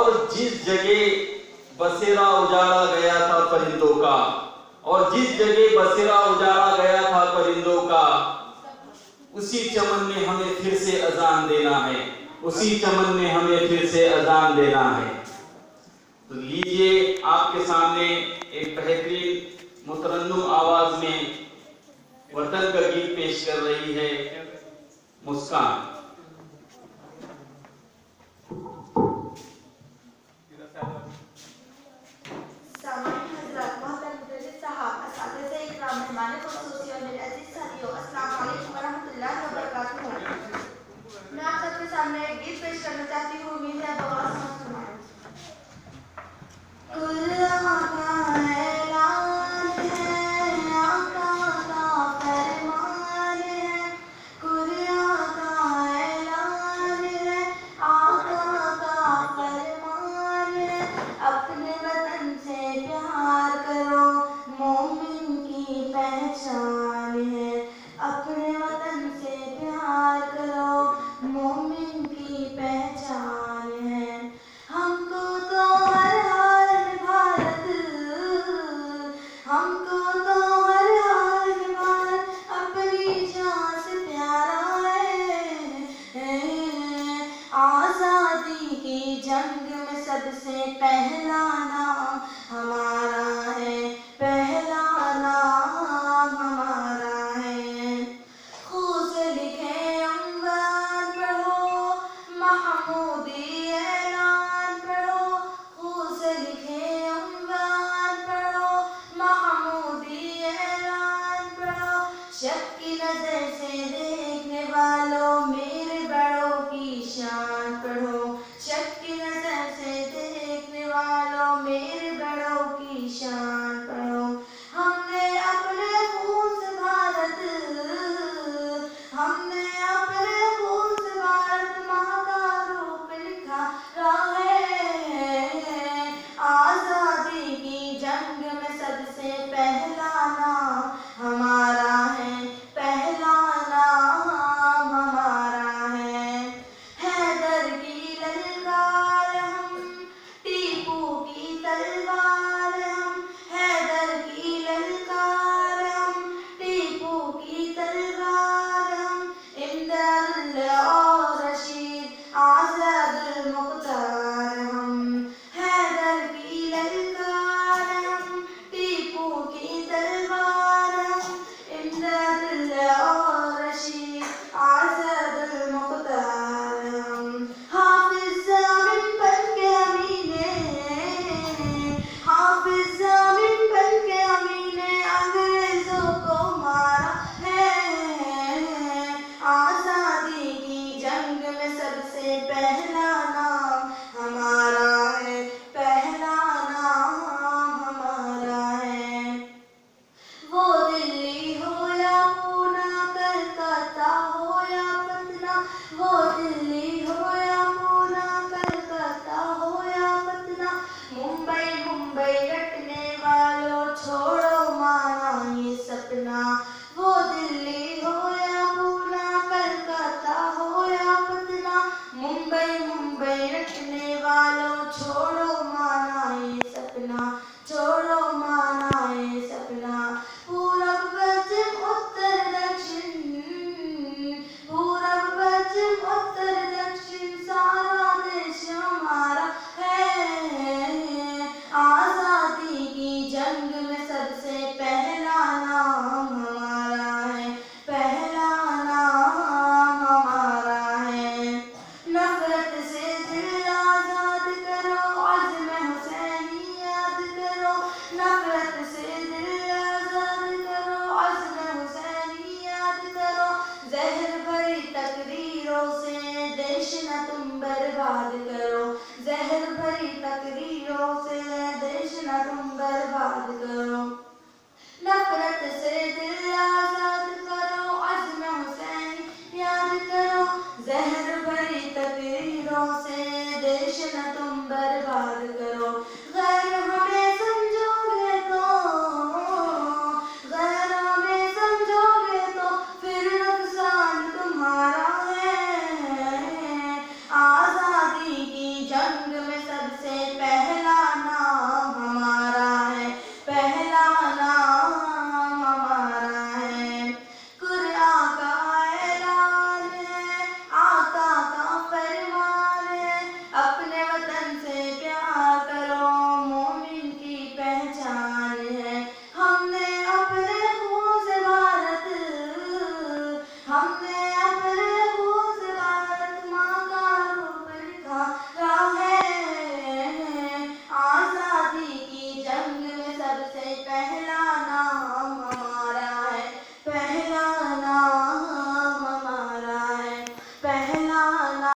और जिस जगह बसेरा उजाड़ा गया था परिंदों का, और जिस जगह बसेरा उजाड़ा गया था परिंदों का, उसी चमन में हमें फिर से अजान देना है, उसी चमन में हमें फिर से अजान देना है। तो लीजिए आपके सामने एक बेहतरीन मुतरन्नुम आवाज में वतन का गीत पेश कर रही है मुस्कान। मैं आप सबके सामने एक गीत पेश करना चाहती हूँ। उम्मीद है आप आवाज सुना। आजादी की जंग में सबसे पहला नाम हमारा